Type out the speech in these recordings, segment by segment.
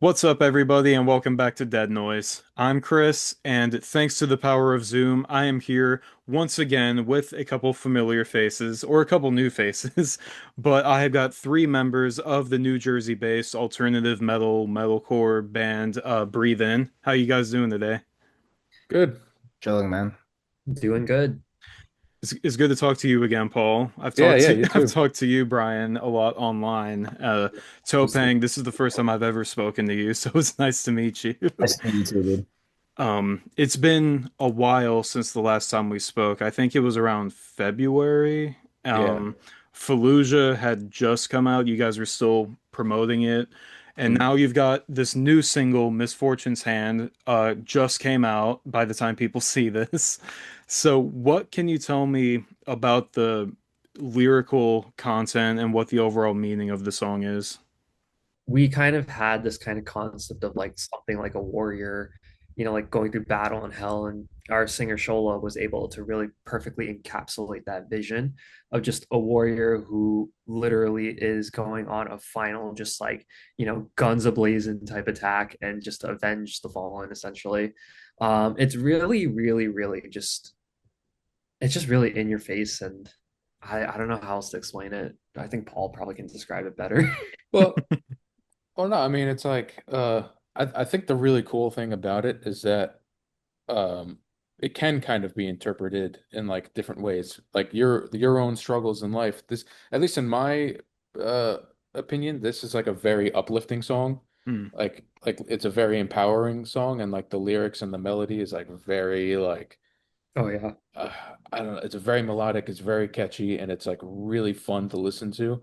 What's up, everybody, and welcome back to Dead Noise. I'm Chris, and thanks to the power of Zoom, I am here once again with a couple familiar faces, or a couple new faces, but I have got three members of the New Jersey-based alternative metalcore band, Breathe In. How you guys doing today? Good. Chilling, man. Doing good. It's good to talk to you again, Paul. Yeah, yeah, you I've too. talked to you, Brian, a lot online. Topeng, this is the first time I've ever spoken to you, so it's nice to meet you. Nice to meet you too, dude. It's been a while since the last time we spoke. I think it was around February. Yeah. Um, Fallujah had just come out. You guys were still promoting it. And Mm. now you've got this new single, Misfortune's Hand, just came out by the time people see this. So, what can you tell me about the lyrical content and what the overall meaning of the song is? We kind of had this kind of concept of like something like a warrior, like going through battle in hell. And our singer Shola was able to really perfectly encapsulate that vision of just a warrior who literally is going on a final, just like, guns ablazing type attack and just to avenge the fallen, essentially. It's really, really, really just, it's just really in your face. And I don't know how else to explain it. I think Paul probably can describe it better. Well, well, no, I mean, it's like, I think the really cool thing about it is that, um, it can kind of be interpreted in like different ways, like your own struggles in life. This, at least in my, uh, opinion, this is like a very uplifting song. Hmm. Like it's a very empowering song, and like the lyrics and the melody is like very like, Oh yeah. uh, I don't know, it's very melodic, it's very catchy, and it's like really fun to listen to.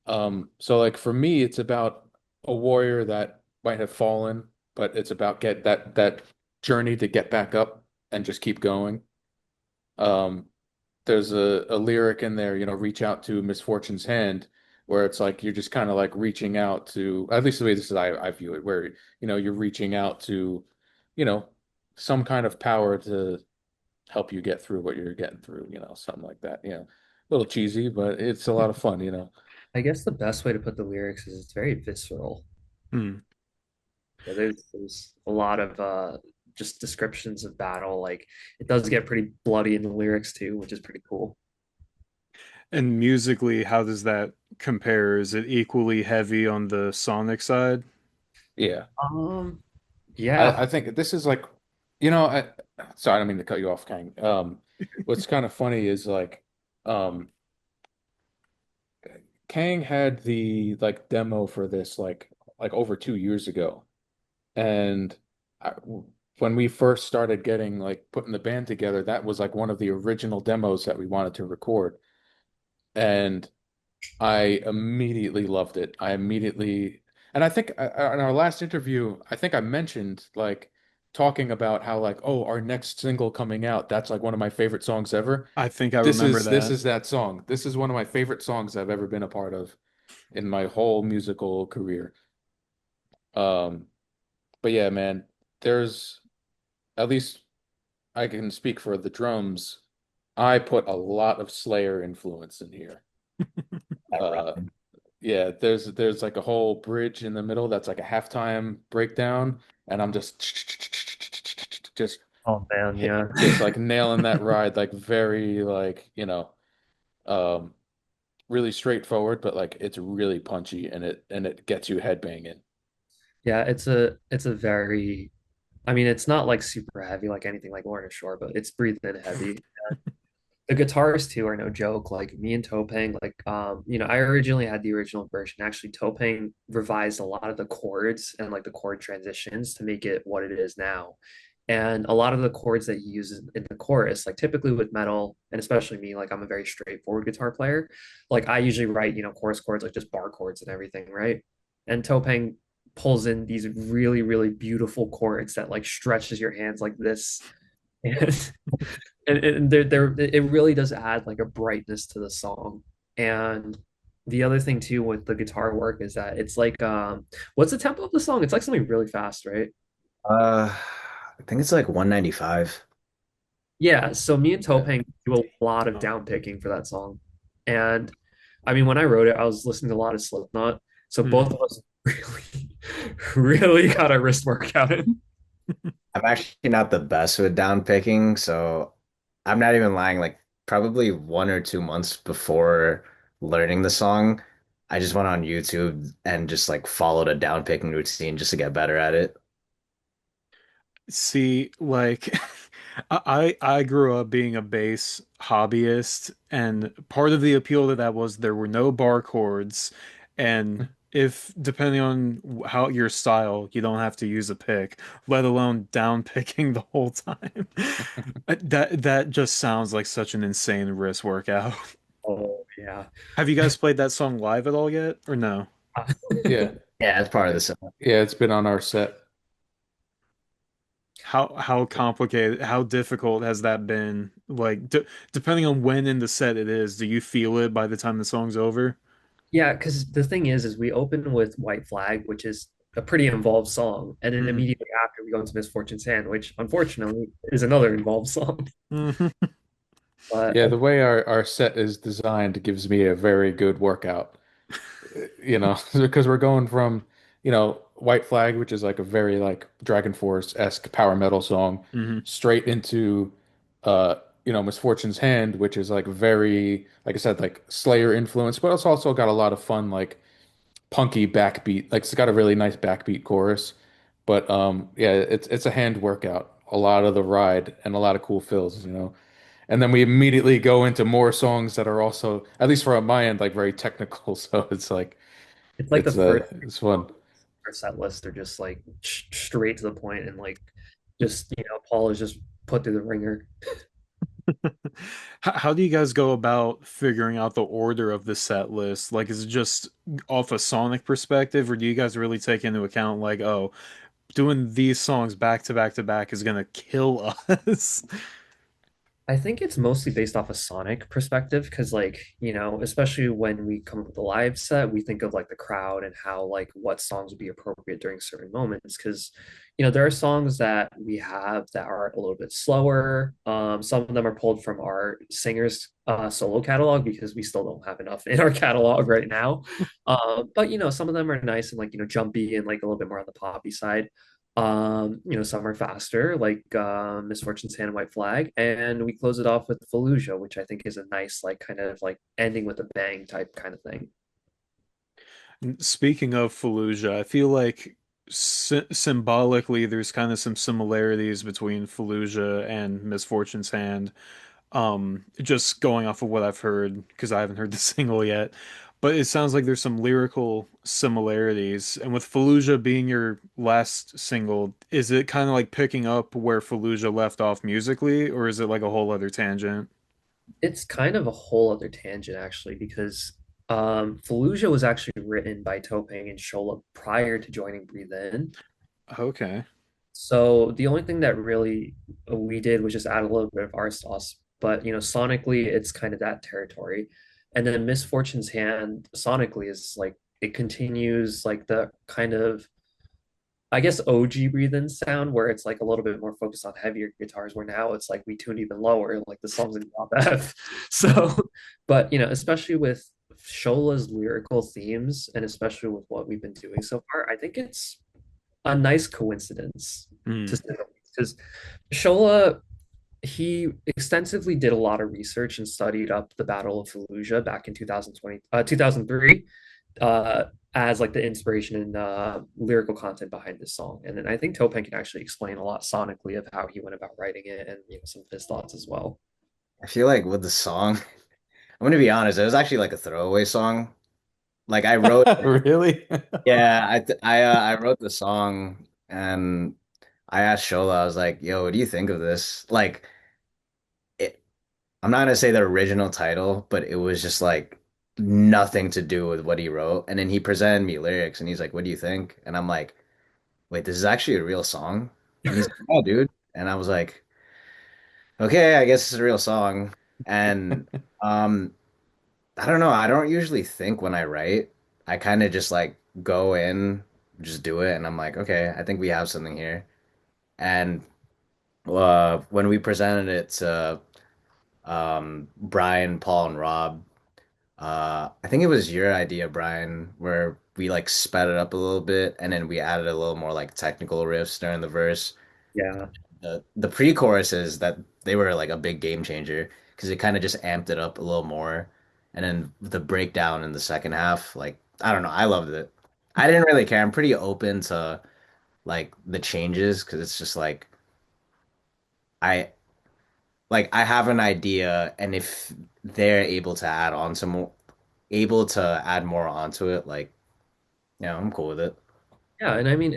So like for me, it's about a warrior that might have fallen, but it's about get that journey to get back up and just keep going. Um, there's a lyric in there, reach out to misfortune's hand, where it's like you're just kind of like reaching out to, at least the way this is I view it, where you're reaching out to, you know, some kind of power to help you get through what you're getting through, something like that. A little cheesy, but it's a lot of fun. I guess the best way to put the lyrics is it's very visceral. Hmm. Yeah, there's a lot of just descriptions of battle. Like it does get pretty bloody in the lyrics too, which is pretty cool. And musically, how does that compare? Is it equally heavy on the sonic side? Yeah. Um, I yeah. think this is like, you know, I sorry, I don't mean to cut you off, Kang. What's kind of funny is like, um, Kang had the like demo for this like over 2 years ago, and I, when we first started getting like putting the band together, that was like one of the original demos that we wanted to record, and I immediately loved it. And I think in our last interview, I think I mentioned like talking about how like, oh, our next single coming out, that's like one of my favorite songs ever. I think I This remember is this that. is that song. This is one of my favorite songs I've ever been a part of in my whole musical career. Um, but yeah, man, there's at least I can speak for the drums. I put a lot of Slayer influence in here. That Uh, rhyme. Yeah, there's like a whole bridge in the middle that's like a halftime breakdown, and I'm just Oh man, yeah. just like nailing that ride, like very like, um really straightforward, but like it's really punchy, and it gets you headbanging. Yeah, it's a very I mean it's not like super heavy like anything like Lorna Shore, but it's breathed in heavy. The guitars too are no joke. Like me and Topeng, like I originally had the original version. Actually, Topeng revised a lot of the chords and like the chord transitions to make it what it is now. And a lot of the chords that he uses in the chorus, like typically with metal, and especially me, like I'm a very straightforward guitar player. Like I usually write, chorus chords, like just bar chords and everything, right? And Topeng pulls in these really, really beautiful chords that like stretches your hands like this. And and there it really does add like a brightness to the song. And the other thing too with the guitar work is that it's like what's the tempo of the song? It's like something really fast, right? I think it's like 195. Yeah, so me and Yeah. Topeng do a lot of down picking for that song. And I mean when I wrote it, I was listening to a lot of Slipknot. So Hmm. both of us really Really got a wrist workout in. I'm actually not the best with down picking, so I'm not even lying. Like probably 1 or 2 months before learning the song, I just went on YouTube and just like followed a down picking routine just to get better at it. See, like I grew up being a bass hobbyist, and part of the appeal to that was there were no bar chords, and if depending on how your style, you don't have to use a pick, let alone down picking the whole time. That just sounds like such an insane wrist workout. Oh yeah. Have you guys played that song live at all yet, or no? Yeah. Yeah, it's part of Yeah, the song. yeah, it's been on our set. How complicated, how difficult has that been? Like, d depending on when in the set it is, do you feel it by the time the song's over? Yeah, because the thing is we open with White Flag, which is a pretty involved song, and then Hmm. immediately after we go into Misfortune's Hand, which unfortunately is another involved song. Hmm. But Yeah, the way our set is designed gives me a very good workout. Because we're going from, White Flag, which is like a very like Dragon Force-esque power metal song, Hmm. straight into uh, Misfortune's Hand, which is like very, like I said, like Slayer influence, but it's also got a lot of fun, like punky backbeat. Like it's got a really nice backbeat chorus. But yeah, it's a hand workout. A lot of the ride and a lot of cool fills. And then we immediately go into more songs that are also, at least for my end, like very technical. So it's like it's like the first it's fun. our set list are just like straight to the point and like just Paul is just put through the ringer. How do you guys go about figuring out the order of the set list? Like, is it just off a sonic perspective, or do you guys really take into account, like, oh, doing these songs back to back to back is gonna kill us? I think it's mostly based off a sonic perspective because, like, especially when we come up with a live set, we think of like the crowd and how, like, what songs would be appropriate during certain moments. Because, there are songs that we have that are a little bit slower. Some of them are pulled from our singer's solo catalog because we still don't have enough in our catalog right now. But, some of them are nice and, like, jumpy and, like, a little bit more on the poppy side. Some are faster, like Misfortune's Hand and White Flag, and we close it off with Fallujah, which I think is a nice, like, kind of like ending with a bang type kind of thing. Speaking of Fallujah, I feel like symbolically there's kind of some similarities between Fallujah and Misfortune's Hand. Just going off of what I've heard, because I haven't heard the single yet, but it sounds like there's some lyrical similarities. And with Fallujah being your last single, is it kind of like picking up where Fallujah left off musically, or is it like a whole other tangent? It's kind of a whole other tangent actually, because Fallujah was actually written by Topeng and Shola prior to joining Breathe In. Okay. So the only thing that really we did was just add a little bit of our sauce, but sonically it's kind of that territory. And then Misfortune's Hand sonically is like it continues like the kind of I guess OG breathe in sound where it's like a little bit more focused on heavier guitars where now it's like we tune even lower, like the songs in drop F. So, but especially with Shola's lyrical themes and especially with what we've been doing so far, I think it's a nice coincidence to Hmm. say the least. Because Shola, he extensively did a lot of research and studied up the Battle of Fallujah back in 2003, uh, as like the inspiration and lyrical content behind this song. And then I think Topeng can actually explain a lot sonically of how he went about writing it and some of his thoughts as well. I feel like with the song, I'm gonna be honest, it was actually like a throwaway song. Like I wrote, Really? yeah, I wrote the song and I asked Shola, I was like, "Yo, what do you think of this?" Like, it, I'm not gonna say the original title, but it was just like nothing to do with what he wrote. And then he presented me lyrics, and he's like, "What do you think?" And I'm like, "Wait, this is actually a real song?" And he's like, "Oh, dude." And I was like, "Okay, I guess it's a real song." And um, I don't know. I don't usually think when I write. I kind of just like go in, just do it, and I'm like, "Okay, I think we have something here." And when we presented it to Brian, Paul, and Rob. I think it was your idea, Brian, where we like sped it up a little bit, and then we added a little more like technical riffs during the verse. Yeah. The pre-choruses that they were like a big game changer because it kind of just amped it up a little more. And then the breakdown in the second half, like I don't know, I loved it. I didn't really care. I'm pretty open to like the changes because it's just I I have an idea, and if they're able to add on some more, able to add more onto it, like yeah, I'm cool with it. Yeah, and I mean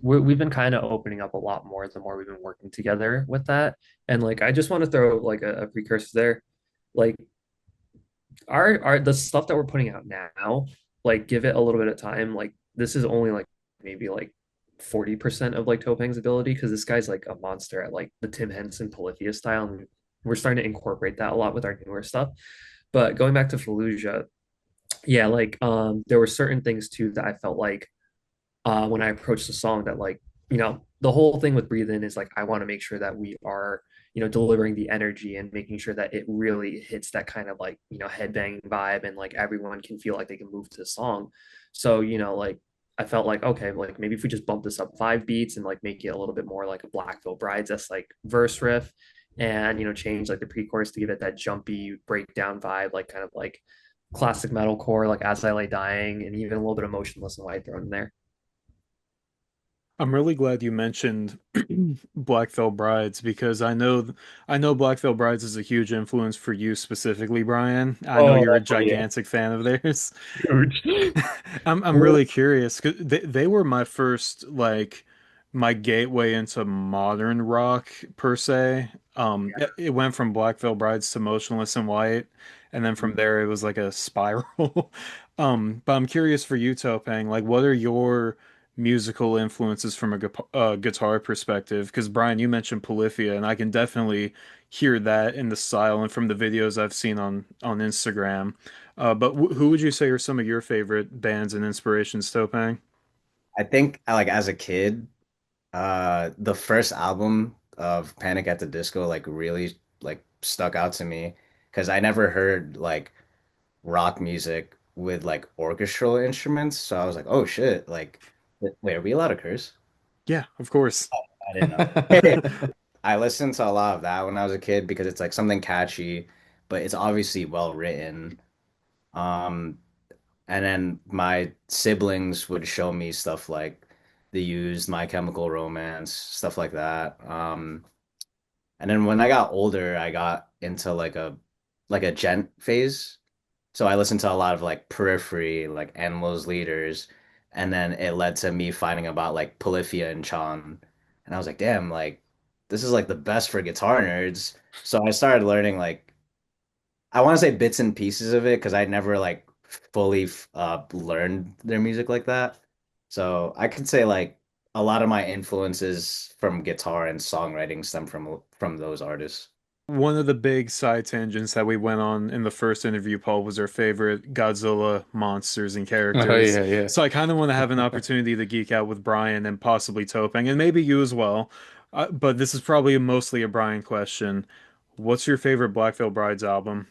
we've been kind of opening up a lot more the more we've been working together with that. And like I just want to throw like a precursor there. Like our the stuff that we're putting out now, like give it a little bit of time. Like this is only like maybe like 40% of like Topeng's ability because this guy's like a monster at like the Tim Henson Polyphia style. And we're starting to incorporate that a lot with our newer stuff. But going back to Fallujah, yeah, like there were certain things too that I felt like when I approach the song that like, the whole thing with Breathe In is like I want to make sure that we are, delivering the energy and making sure that it really hits that kind of like, headbanging vibe and like everyone can feel like they can move to the song. So, like I felt like, okay, like maybe if we just bump this up 5 beats and like make it a little bit more like a Black Veil Brides, that's like verse riff and change like the pre-chorus to give it that jumpy breakdown vibe, like kind of like classic metalcore, like As I Lay Dying, and even a little bit of Motionless and White thrown in there. I'm really glad you mentioned Black Veil Brides because I know Black Veil Brides is a huge influence for you specifically, Brian. I know you're a Oh yeah, gigantic fan of theirs. huge. I'm really curious because they were my first like my gateway into modern rock per se. It went from Black Veil Brides to Motionless in White, and then from there it was like a spiral. But I'm curious for you, Topeng, like what are your musical influences from a guitar perspective? Because Brian, you mentioned Polyphia, and I can definitely hear that in the style and from the videos I've seen on Instagram. But who would you say are some of your favorite bands and inspirations, Topang? I think like as a kid, the first album of Panic at the Disco like really like stuck out to me because I never heard like rock music with like orchestral instruments. So I was like, oh shit, like wait, are we allowed to curse? Yeah, of course. I didn't know. I listened to a lot of that when I was a kid because it's like something catchy, but it's obviously well written. Um, and then my siblings would show me stuff like The Used, My Chemical Romance, stuff like that. And then when I got older, I got into like a gent phase. So I listened to a lot of like Periphery, like Animals Leaders, and then it led to me finding about like Polyphia and Chan. And I was like, damn, like this is like the best for guitar nerds. So I started learning like I want to say bits and pieces of it because I never like fully learned their music like that. So I could say like a lot of my influences from guitar and songwriting stem from those artists. One of the big side tangents that we went on in the first interview, Paul, was our favorite Godzilla monsters and Oh characters. yeah, yeah. So I kind of want to have an opportunity to geek out with Brian and possibly Topeng, and maybe you as well. But this is probably mostly a Brian question. What's your favorite Black Veil Brides album?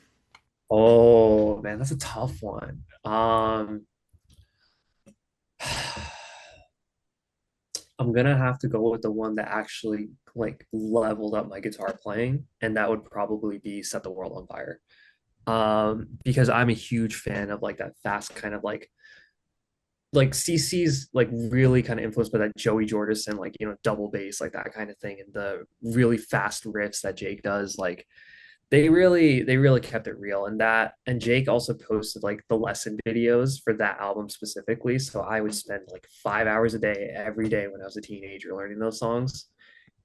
Oh man, that's a tough one. I'm gonna have to go with the one that actually like leveled up my guitar playing, and that would probably be Set the World on Fire. Because I'm a huge fan of like that fast kind of like CC's like really kind of influenced by that Joey Jordison like double bass like that kind of thing and the really fast riffs that Jake does like they really kept it real and Jake also posted like the lesson videos for that album specifically, so I would spend like 5 hours a day every day when I was a teenager learning those songs,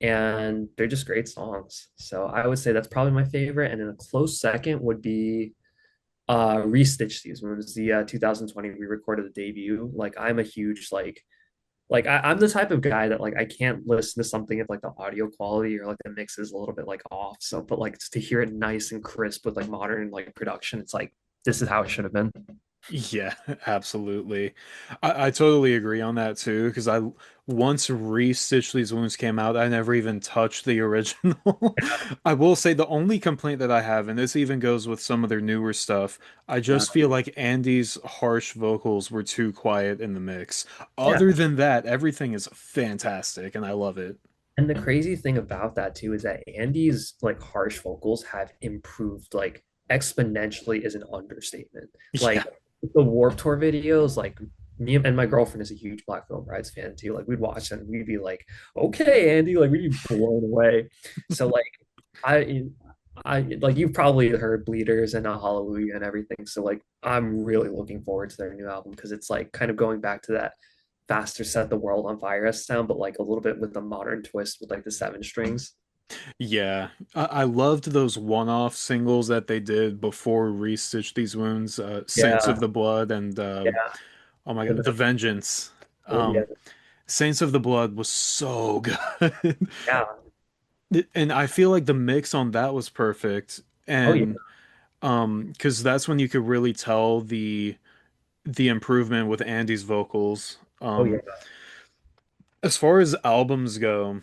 and they're just great songs. So I would say that's probably my favorite, and then a close second would be Restitch Season. It was the 2020 we recorded the debut. Like I'm a huge I'm the type of guy that like I can't listen to something if like the audio quality or like the mix is a little bit like off. But like to hear it nice and crisp with like modern like production, it's like this is how it should have been. Yeah, absolutely. I totally agree on that too, because I once Re-Stitch These Wounds came out, I never even touched the original. I will say the only complaint that I have, and this even goes with some of their newer stuff, I just feel like Andy's harsh vocals were too quiet in the mix. Yeah. Other than that, everything is fantastic, and I love it. And the crazy thing about that too is that Andy's like harsh vocals have improved like exponentially is an understatement. Yeah. Like the Warped Tour videos, like me and my girlfriend is a huge Black Veil Brides fan too. Like we'd watch and we'd be like, okay, Andy, like we'd be blown away. So like I I like you've probably heard Bleeders and Hallelujah and everything. So like I'm really looking forward to their new album because it's like kind of going back to that faster set the world on fire sound, but like a little bit with a modern twist with like the seven strings. Yeah, I loved those one-off singles that they did before Re-Stitch These Wounds, Saints of Yeah, the Blood and yeah, oh my the, God, The Vengeance. yeah, Saints of the Blood was so good. yeah. And I feel like the mix on that was perfect. Oh yeah, And because that's when you could really tell the improvement with Andy's vocals. oh yeah. As far as albums go,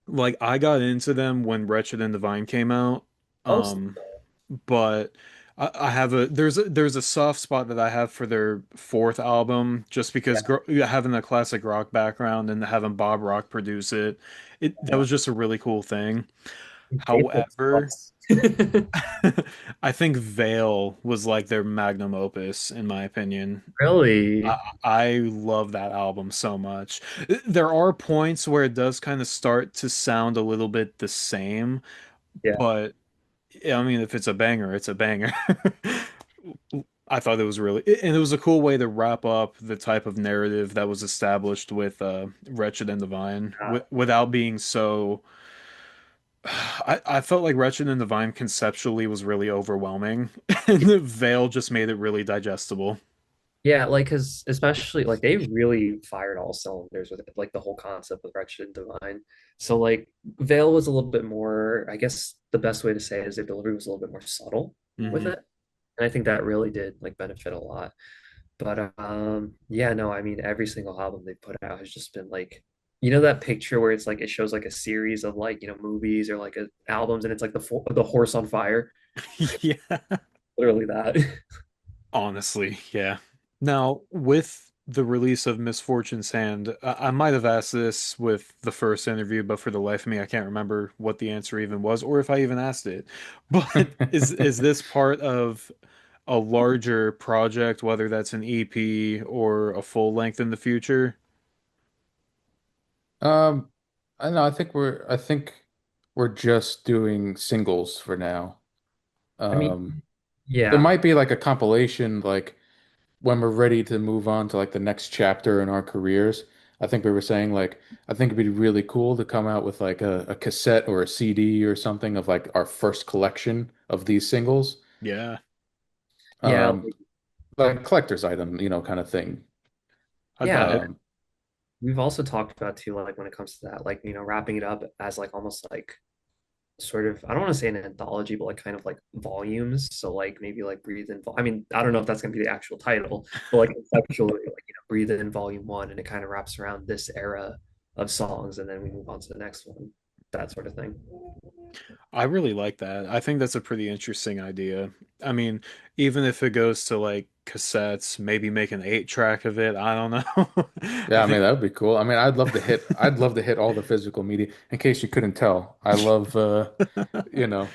like I got into them when Wretched and Divine came out. Oh Um but I have there's a soft spot that I have for their fourth album just because yeah, having a classic rock background and having Bob Rock produce it that yeah. was just a really cool thing. Faithful However, sucks. I think Veil was like their magnum opus in my opinion. I, Really? I love that album so much. There are points where it does kind of start to sound a little bit the same, Yeah. but yeah, I mean, if it's a banger, it's a banger. I thought it was really, and it was a cool way to wrap up the type of narrative that was established with Wretched and Divine without being so. I felt like Wretched and Divine conceptually was really overwhelming, and the Veil just made it really digestible. Yeah, like because especially like they really fired all cylinders with it, like the whole concept with Wretched and Divine. So like Veil was a little bit more, I guess the best way to say it is their delivery was a little bit more subtle with Hmm. it. And I think that really did like benefit a lot. But yeah, no, I mean every single album they put out has just been like you know that picture where it's like it shows like a series of like, you know, movies or like albums and it's like the horse on fire. Yeah. Literally that. Honestly, yeah. Now, with the release of Misfortune's Hand, I might have asked this with the first interview, but for the life of me, I can't remember what the answer even was, or if I even asked it. But is this part of a larger project, whether that's an EP or a full length in the future? Um, I know, I think we're just doing singles for now. I mean, Um, there yeah. might be like a compilation, like when we're ready to move on to like the next chapter in our careers. I think we were saying like I think it'd be really cool to come out with like a cassette or a CD or something of like our first collection of these singles. Yeah, Yeah, Um, like a collector's item, you know, kind of thing. I'd yeah. buy it. Um, We've also talked about too, like when it comes to that, like, you know, wrapping it up as like almost like sort of, I don't want to say an anthology, but like kind of like volumes. So like maybe like Breathe In. I mean, I don't know if that's gonna be the actual title, but like conceptually, like, you know, Breathe In Volume One, and it kind of wraps around this era of songs, and then we move on to the next one, that sort of thing. I really like that. I think that's a pretty interesting idea. I mean, even if it goes to like cassettes, maybe make an 8 track of it. I don't know. I yeah, I mean think that would be cool. I mean, I'd love to hit all the physical media. In case you couldn't tell, I love you know,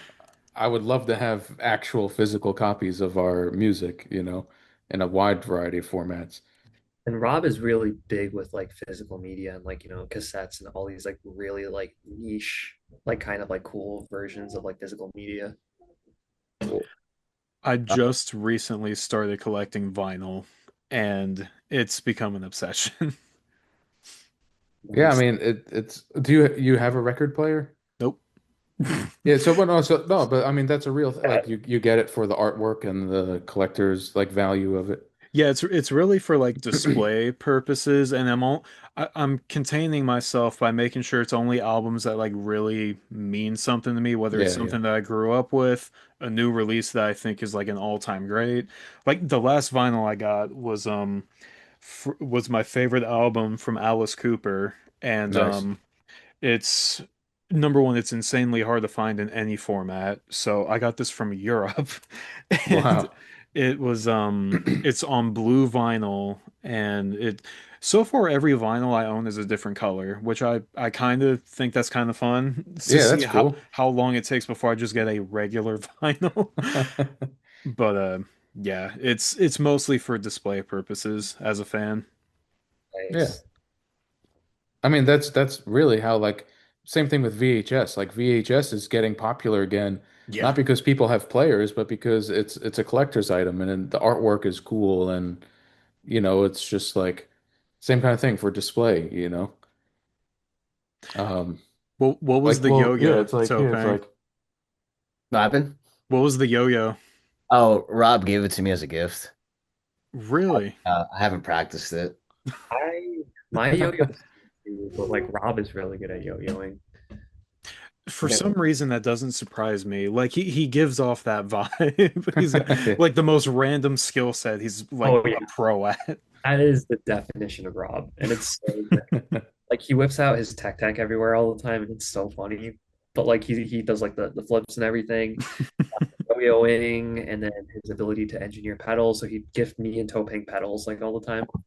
I would love to have actual physical copies of our music, you know, in a wide variety of formats. And Rob is really big with like physical media and like, you know, cassettes and all these like really like niche, like kind of like cool versions of like physical media. Cool. I Uh, just recently started collecting vinyl and it's become an obsession. yeah, I Nice. mean, it's do you have a record player? Nope. Yeah, so but no, so no, but I mean that's a real like you get it for the artwork and the collector's like value of it. Yeah, it's really for like display purposes, and I'm containing myself by making sure it's only albums that like really mean something to me, whether it's Yeah, yeah. something that I grew up with, a new release that I think is like an all-time great. Like the last vinyl I got was my favorite album from Alice Cooper, and Nice. it's number one, it's insanely hard to find in any format. So I got this from Europe and Wow. it's on blue vinyl and it so far every vinyl I own is a different color, which I kind of think that's kind of fun to Yeah, see that's cool. how long it takes before I just get a regular vinyl. But yeah, it's mostly for display purposes as a fan. Yeah. Nice. I mean, that's really how like same thing with VHS. Like VHS is getting popular again, Yeah. not because people have players, but because it's a collector's item and, then the artwork is cool and it's just like same kind of thing for display, you know. Um What was like the well, yeah, yo-yo, it's like yeah, it's Topeng? like What happened? What was the yo-yo? Oh, Rob gave it to me as a gift. Really? I haven't practiced it. I my yo-yo's too, but like Rob is really good at yo-yoing. For Okay. some reason that doesn't surprise me. Like he gives off that vibe. He's got Yeah. like the most random skill set he's like Oh a yeah, pro at. that is the definition of Rob, and it's so good. Like he whips out his tech everywhere all the time, and it's so funny. But like he does like the flips and everything, yo-yoing, and then his ability to engineer pedals. So he'd gift me and Topeng pedals like all the time. I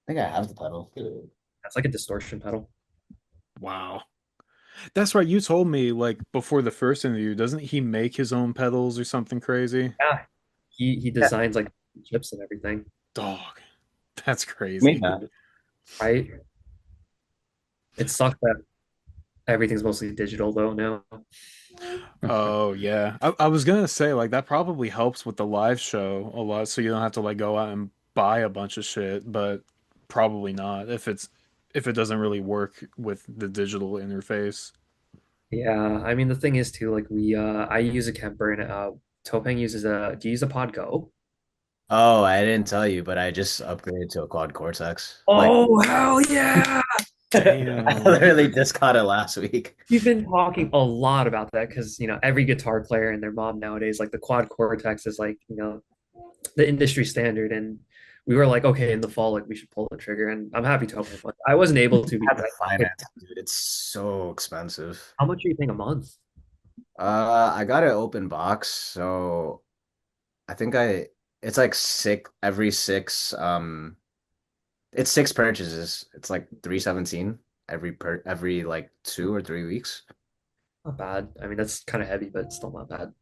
think I have the pedal. That's like a distortion pedal. Wow. That's right. You told me like before the first interview, doesn't he make his own pedals or something crazy? Yeah, he designs like chips and everything, Dog. That's Me, crazy. that. right? It sucks that everything's mostly digital though now. Oh yeah. I was gonna say like that probably helps with the live show a lot, so you don't have to like go out and buy a bunch of shit, but probably not if it doesn't really work with the digital interface. Yeah, I mean the thing is too, like I use a Kemper and Topeng uses a do you use a Pod Go? Oh, I didn't tell you, but I just upgraded to a quad Cortex. Like, Oh hell yeah! I Damn. literally just got it last week. We've been talking a lot about that because every guitar player and their mom nowadays, like the quad cortex is like, the industry standard. And we were like, okay, in the fall, like we should pull the trigger. And I'm happy to open one. I wasn't able to I had because to I paid. finance, dude. It's so expensive. How much are you paying a month? I got an open box, so I think it's like it's six purchases. It's like 317 every like 2 or 3 weeks. Not bad. I mean, that's kind of heavy, but it's still not bad.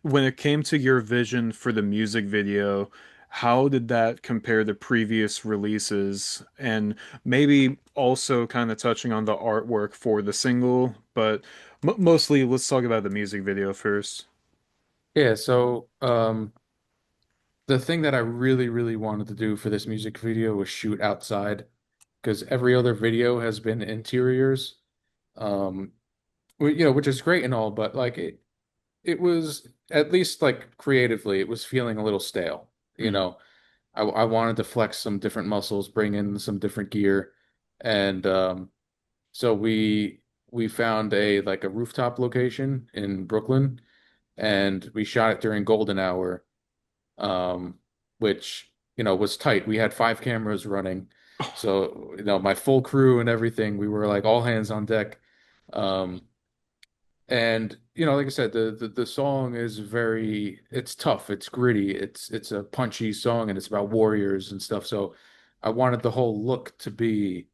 When it came to your vision for the music video, how did that compare to previous releases? And maybe also kind of touching on the artwork for the single, but mostly let's talk about the music video first. Yeah, so the thing that I really, really wanted to do for this music video was shoot outside because every other video has been interiors. Um, which is great and all, but like it was at least like creatively, it was feeling a little stale. You Hmm. know, I wanted to flex some different muscles, bring in some different gear, and so we found a rooftop location in Brooklyn, and we shot it during golden hour, um, which was tight. We had 5 cameras running, so my full crew and everything. We were like all hands on deck. Um, and like I said, the song is it's tough, it's gritty, it's a punchy song, and it's about warriors and stuff. So I wanted the whole look to be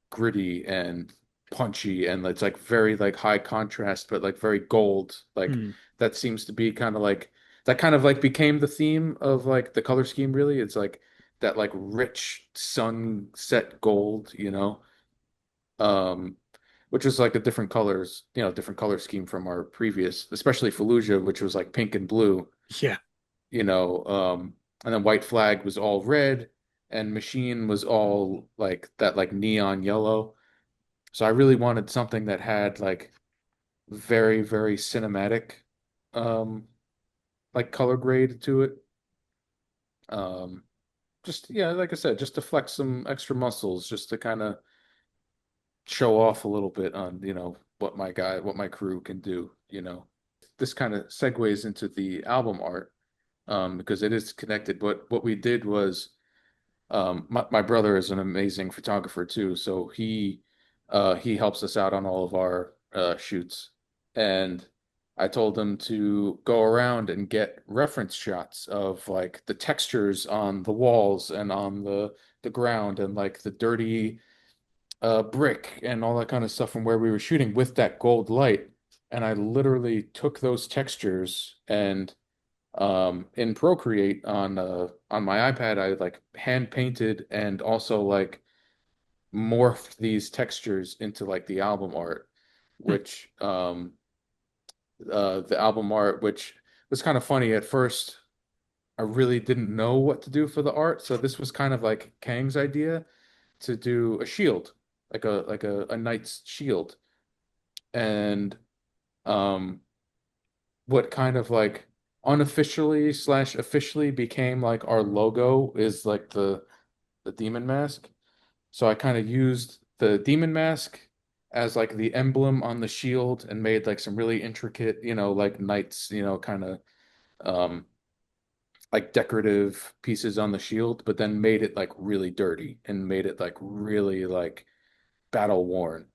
gritty and punchy, and it's like very like high contrast, but like very gold. Like Hmm. that seems to be kind of like that kind of like became the theme of like the color scheme, really. It's like that like rich sunset gold. Um, which was like a different colors, different color scheme from our previous, especially Fallujah, which was like pink and blue, Yeah. you know, um, and then White Flag was all red, and Machine was all like that, like neon yellow. So I really wanted something that had like very, very cinematic, um, like color grade to it. just yeah, like I said, just to flex some extra muscles, just to kind of show off a little bit on, what my crew can do, you know. This kind of segues into the album art, because it is connected. But what we did was, my brother is an amazing photographer too, so he helps us out on all of our shoots. And I told him to go around and get reference shots of like the textures on the walls and on the ground and like the dirty brick and all that kind of stuff from where we were shooting with that gold light. And I literally took those textures and in Procreate on my iPad, I like hand painted and also like morphed these textures into like the album art, which the album art, which was kind of funny at first. I really didn't know what to do for the art, so this was kind of like Kang's idea to do a shield, like a knight's shield. And um what kind of like unofficially slash officially became like our logo is like the demon mask. So I kind of used the demon mask as like the emblem on the shield and made like some really intricate, like knights, kind of um like decorative pieces on the shield, but then made it like really dirty and made it like really like battle worn.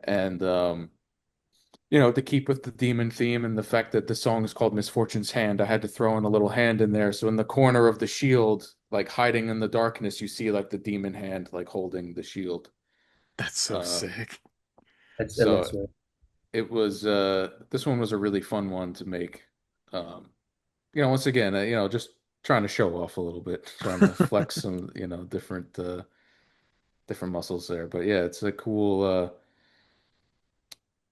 And to keep with the demon theme and the fact that the song is called Misfortune's Hand, I had to throw in a little hand in there. So in the corner of the shield, like hiding in the darkness, you see like the demon hand like holding the shield. That's so Uh, sick. It so looks really. it was this one was a really fun one to make. Um, once again, just trying to show off a little bit, trying to flex some, different muscles there. But yeah, it's a cool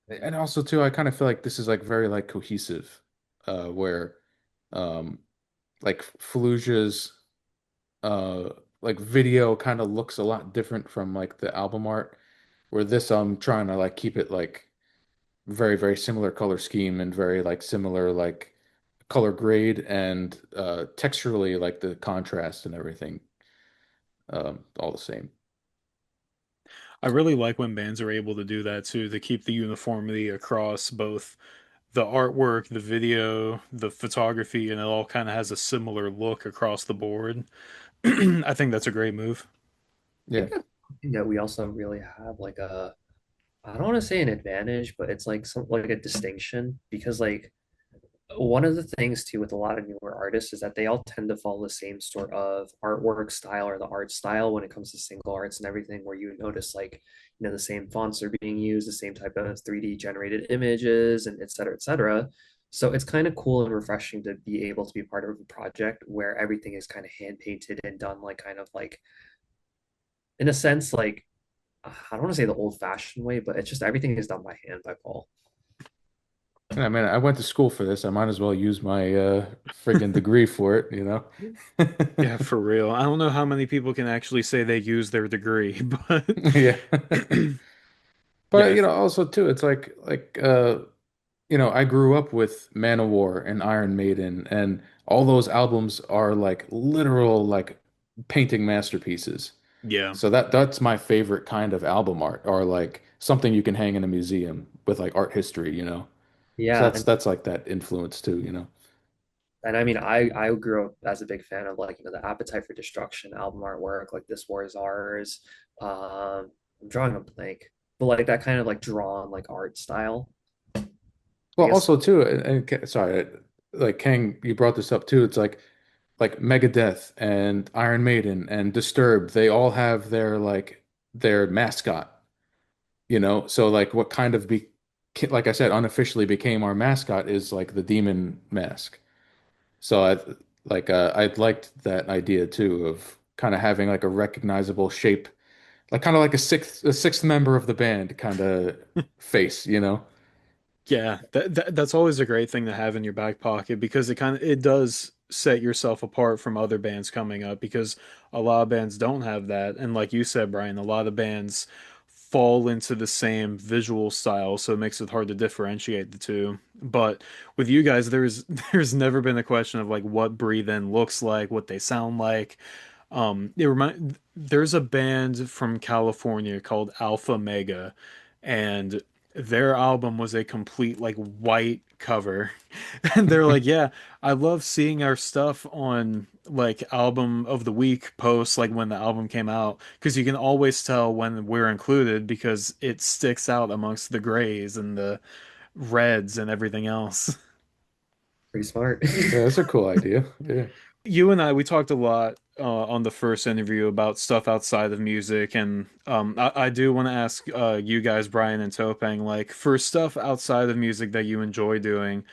and also too, I kind of feel like this is like very like cohesive, where um like Fallujah's uh like video kind of looks a lot different from like the album art, where this I'm trying to like keep it like very, very similar color scheme and very like similar like color grade and texturally like the contrast and everything all the same. I really like when bands are able to do that too, to keep the uniformity across both the artwork, the video, the photography, and it all kind of has a similar look across the board. I think that's a great move. I Yeah. think that's something that we also really have like I don't want to say an advantage, but it's like some like a distinction because like one of the things too with a lot of newer artists is that they all tend to follow the same sort of artwork style or the art style when it comes to single arts and everything, where you notice like the same fonts are being used, the same type of 3D generated images, and et cetera, et cetera. So it's kind of cool and refreshing to be able to be part of a project where everything is kind of hand painted and done like kind of like in a sense like I don't want to say the old fashioned way, but it's just everything is done by hand by Paul. I mean, I went to school for this. I might as well use my friggin' degree for it, you know? Yeah, for real. I don't know how many people can actually say they use their degree, but Yeah. But yeah, also too, it's I grew up with Manowar and Iron Maiden, and all those albums are like literal like painting masterpieces. yeah. So that's my favorite kind of album art, or like something you can hang in a museum with like art history. So Yeah, that's like that influence too. and I mean, I grew up as a big fan of like the Appetite for Destruction album artwork, like This War Is Ours. I'm drawing a blank, but like that kind of like drawn like art style. I Well, guess also too, sorry, like Kang, you brought this up too. It's like Megadeth and Iron Maiden and Disturbed, they all have their mascot. So like what kind of be like I said, unofficially became our mascot is like the demon mask. So I liked that idea too of kind of having like a recognizable shape, like kind of like a sixth member of the band kind of face. Yeah, that's always a great thing to have in your back pocket because it does set yourself apart from other bands coming up because a lot of bands don't have that. And like you said, Brian, a lot of bands fall into the same visual style, so it makes it hard to differentiate the two. But with you guys, there's there's never been a question of like what Breathe In looks like, what they sound like. There's a band from California called Alpha Mega, and their album was a complete like white cover. And they're like, yeah, I love seeing our stuff on like album of the week posts like when the album came out because you can always tell when we're included because it sticks out amongst the grays and the reds and everything else. Pretty smart. Yeah, that's a cool idea. Yeah. You and I, we talked a lot on the first interview about stuff outside of music, and I do want to ask you guys, Brian and Topeng, like for stuff outside of music that you enjoy doing,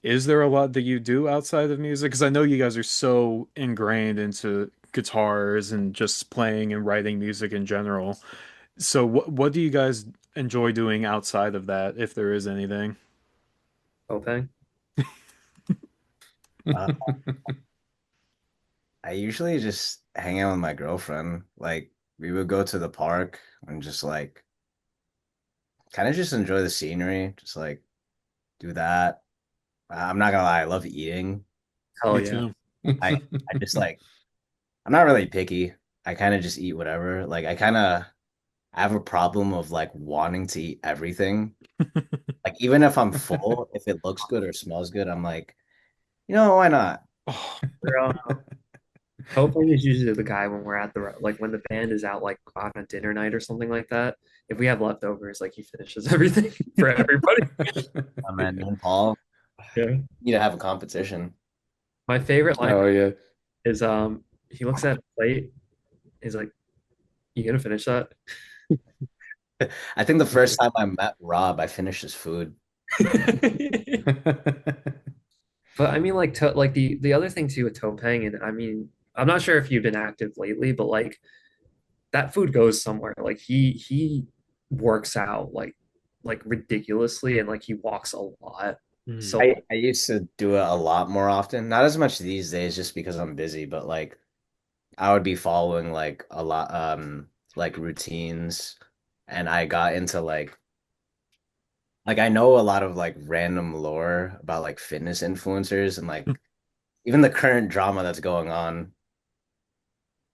is there a lot that you do outside of music? Because I know you guys are so ingrained into guitars and just playing and writing music in general. So what do you guys enjoy doing outside of that, if there is anything? Okay. Uh, I usually just hang out with my girlfriend. Like we would go to the park and just like kind of just enjoy the scenery, just like do that. I'm not gonna lie, I love eating. Hell Me yeah. too. I just like I'm not really picky. I kind of just eat whatever. Like I have a problem of like wanting to eat everything. Like even if I'm full, if it looks good or smells good, I'm like, why not? Oh, Topeng is usually the guy when we're at the like when the band is out like on a dinner night or something like that. If we have leftovers, like he finishes everything for everybody. Man, me and Paul Yeah. need to have a competition. My favorite line Oh yeah. is he looks at a plate, he's like, "You gonna finish that?" I think the first time I met Rob, I finished his food. But I mean, like, like the other thing too with Topeng, and I mean, I'm not sure if you've been active lately, but like that food goes somewhere. Like he works out like ridiculously, and like he walks a lot. hmm. So I used to do it a lot more often. Not as much these days just because I'm busy, but like I would be following like a lot like routines and I got into like I know a lot of like random lore about like fitness influencers and like even the current drama that's going on.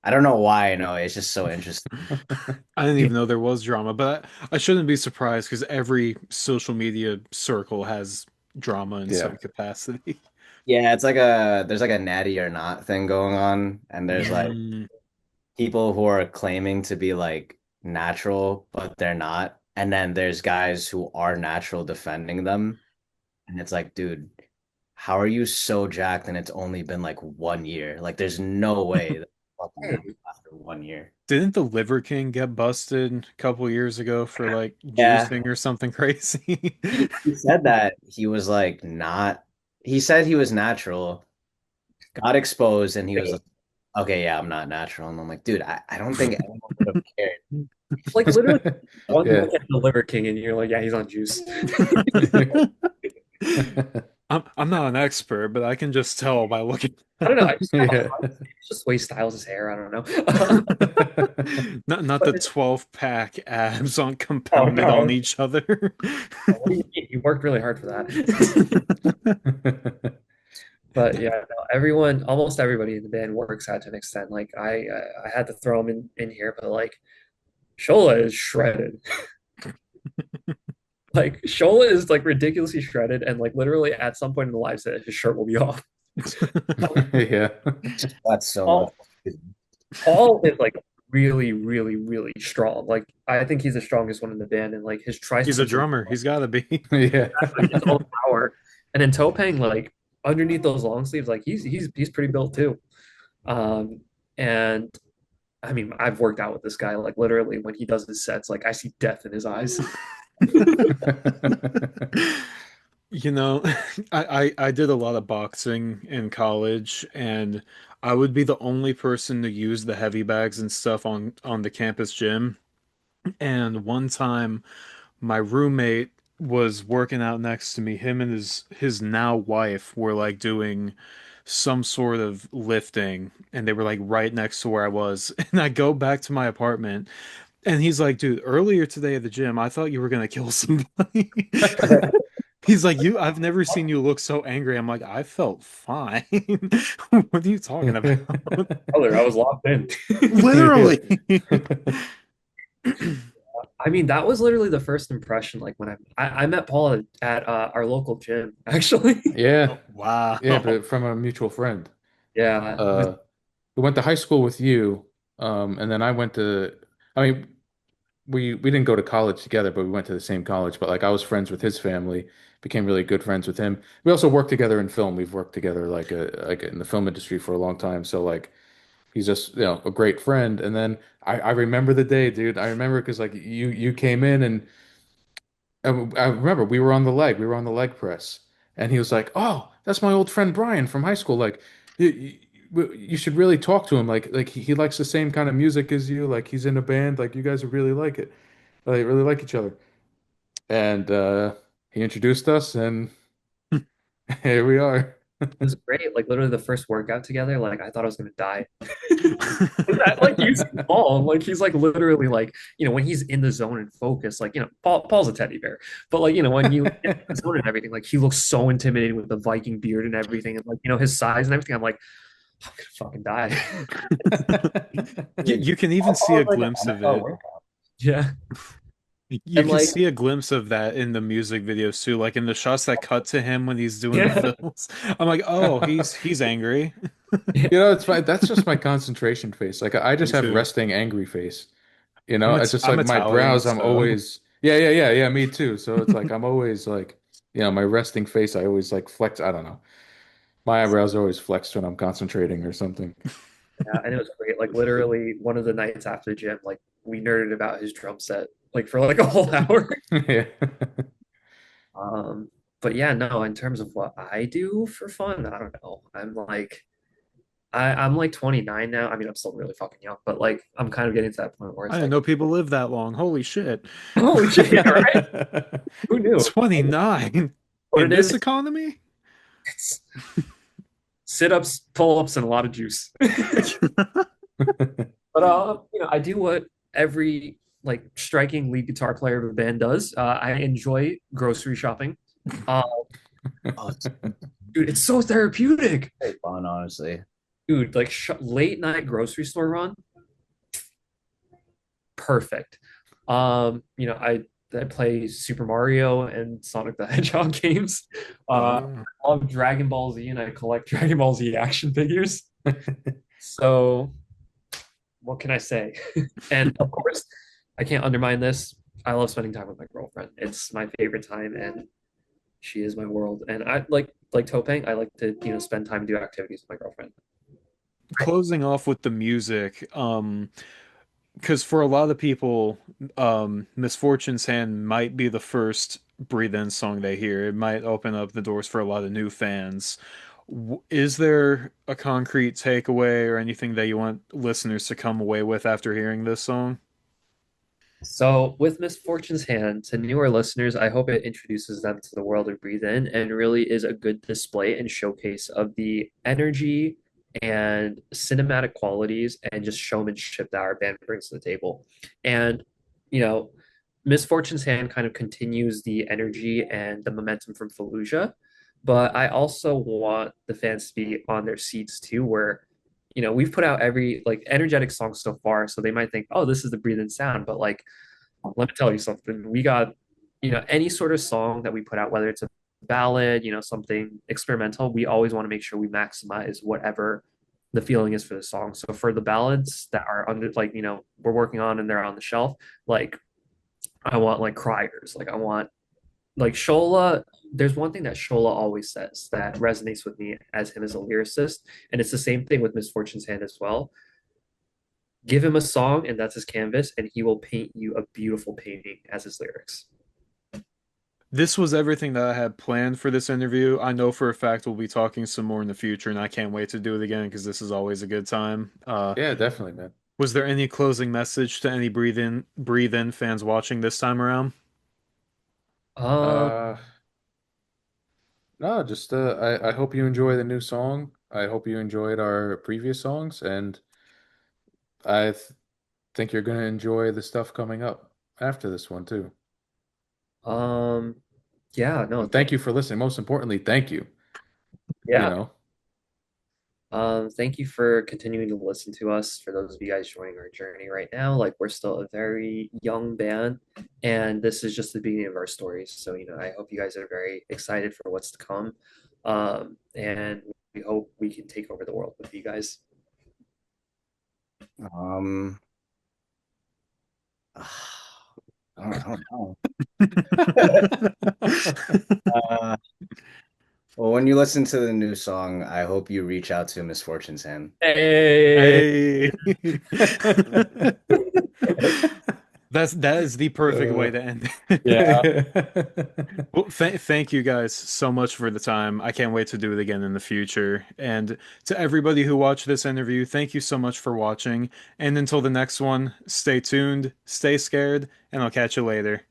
I don't know why I know, it's just so interesting. I didn't even know there was drama, but I shouldn't be surprised because every social media circle has drama in Yeah. some capacity. Yeah, there's like a natty or not thing going on and there's like Mm. people who are claiming to be like natural, but they're not. And then there's guys who are natural defending them. And it's like, dude, how are you so jacked and it's only been like 1 year? Like, there's no way that fucking natural hey, after 1 year. Didn't the Liver King get busted a couple years ago for like Yeah. juicing or something crazy? He said that he was like not, he said he was natural, got exposed, and he was like, okay, yeah, I'm not natural. And I'm like, dude, I don't think anyone would have cared. like literally one Yeah. look at the Liver King, and you're like, yeah, he's on juice. I'm not an expert, but I can just tell by looking. I don't know. I just have a Yeah. hunch. It's just the way he styles his hair. I don't know. Not the But 12 pack abs on oh compounded on no, each other. what do you mean? You worked really hard for that. But yeah, no, everyone, almost everybody in the band works out to an extent. Like I had to throw him in here, but like Shola is shredded. Like Shola is like ridiculously shredded, and like literally at some point in the live set, his shirt will be off. Yeah. That's so much. Paul, Paul is like really, really, really strong. Like I think he's the strongest one in the band, and like his He's a triceps are drummer. He's got to be. Yeah. it's all the power. And then Topeng, like underneath those long sleeves, like he's pretty built too. Um, and I mean, I've worked out with this guy. Like literally, when he does his sets, like I see death in his eyes. You know, I did a lot of boxing in college, and I would be the only person to use the heavy bags and stuff on the campus gym. And one time, my roommate was working out next to me. Him and his now wife were like doing some sort of lifting, and they were like right next to where I was. And I go back to my apartment, and he's like, "Dude, earlier today at the gym, I thought you were gonna kill somebody." He's like, you, I've never seen you look so angry. I'm like, I felt fine. What are you talking about? Brother, I was locked in. Literally. I mean, that was literally the first impression. Like when I met Paul at our local gym, actually. Yeah, yeah, Wow. but from a mutual friend. Yeah, Uh, we went to high school with you, and then I went to. I mean, we didn't go to college together, but we went to the same college. But like, I was friends with his family, became really good friends with him. We also worked together in film. We've worked together like in the film industry for a long time. So like, he's just a great friend. And then I remember the day, dude. I remember because like you came in and. I remember we were on the leg press, and he was like, "Oh, that's my old friend Brian from high school. Like, you should really talk to him. Like he likes the same kind of music as you. Like he's in a band. Like you guys would really like it. Like really like each other." And he introduced us, and here we are. it was great. Like literally the first workout together, like I thought I was gonna die. That, like you see Paul, like he's like literally like when he's in the zone and focus, like Paul's a teddy bear, but like when you in the zone and everything, like he looks so intimidating with the Viking beard and everything, and like his size and everything. I'm like, I'm gonna fucking die. You can even see a Paul was like glimpse an of NFL it. workout. Yeah, You and can like see a glimpse of that in the music videos too, like in the shots that cut to him when he's doing the yeah, fills. I'm like, oh, he's angry. yeah. It's fine. That's just my concentration face. Like I Me just have too. resting angry face. It's just I'm like my Italian, brows. I'm so always yeah. Me too. So it's like I'm always like my resting face. I always like flex. I don't know. My eyebrows are always flexed when I'm concentrating or something. Yeah, and it was great. Like literally one of the nights after the gym, like we nerded about his drum set like for like a whole hour. Yeah. Um, but yeah, no, in terms of what I do for fun, I don't know. I'm like 29 now. I mean, I'm still really fucking young, but like I'm kind of getting to that point where I it's didn't like, know people live that long. Holy shit. holy shit, yeah, right? Who knew? 29 What in it this is, economy? it's sit-ups, pull-ups, and a lot of juice. But I do what every like striking lead guitar player of a band does. I enjoy grocery shopping. Uh, Oh, it's dude, it's so therapeutic. very fun, honestly. Dude, like sh late night grocery store run, perfect. I play Super Mario and Sonic the Hedgehog games. Oh. I love Dragon Ball Z and I collect Dragon Ball Z action figures. So what can I say? And of course, I can't undermine this. I love spending time with my girlfriend. It's my favorite time, and she is my world. And I like Topeng. I like to spend time and do activities with my girlfriend. Closing off with the music, because for a lot of people, Misfortune's Hand might be the first Breathe In song they hear. It might open up the doors for a lot of new fans. Is there a concrete takeaway or anything that you want listeners to come away with after hearing this song? So, with Misfortune's Hand, to newer listeners, I hope it introduces them to the world of Breathe In and really is a good display and showcase of the energy and cinematic qualities and just showmanship that our band brings to the table. And, you know, Misfortune's Hand kind of continues the energy and the momentum from Fallujah. But I also want the fans to be on their seats too, where we've put out every like energetic song so far, so they might think, oh, this is the Breathe In sound, but like let me tell you something. We got, any sort of song that we put out, whether it's a ballad, something experimental, we always want to make sure we maximize whatever the feeling is for the song. So for the ballads that are under, like, we're working on and they're on the shelf, like, I want like criers. Like, I want, like, Shola. There's one thing that Shola always says that resonates with me as him as a lyricist. And it's the same thing with Misfortune's Hand as well. Give him a song and that's his canvas, and he will paint you a beautiful painting as his lyrics. This was everything that I had planned for this interview. I know for a fact we'll be talking some more in the future, and I can't wait to do it again because this is always a good time. Yeah, definitely, man. Was there any closing message to any Breathe In fans watching this time around? Um, Uh, no, just I hope you enjoy the new song. I hope you enjoyed our previous songs, and I think you're gonna enjoy the stuff coming up after this one too. um, Yeah, no, And thank you for listening. Most importantly, thank you. You yeah. know, Thank you for continuing to listen to us. For those of you guys joining our journey right now, like we're still a very young band, and this is just the beginning of our stories. So, I hope you guys are very excited for what's to come. And we hope we can take over the world with you guys. Um, I don't know. Uh, well, when you listen to the new song, I hope you reach out to Misfortune's hand. Hey. Hey. That is the perfect way uh, to end yeah. it. Well, thank you guys so much for the time. I can't wait to do it again in the future. And to everybody who watched this interview, thank you so much for watching. And until the next one, stay tuned, stay scared, and I'll catch you later.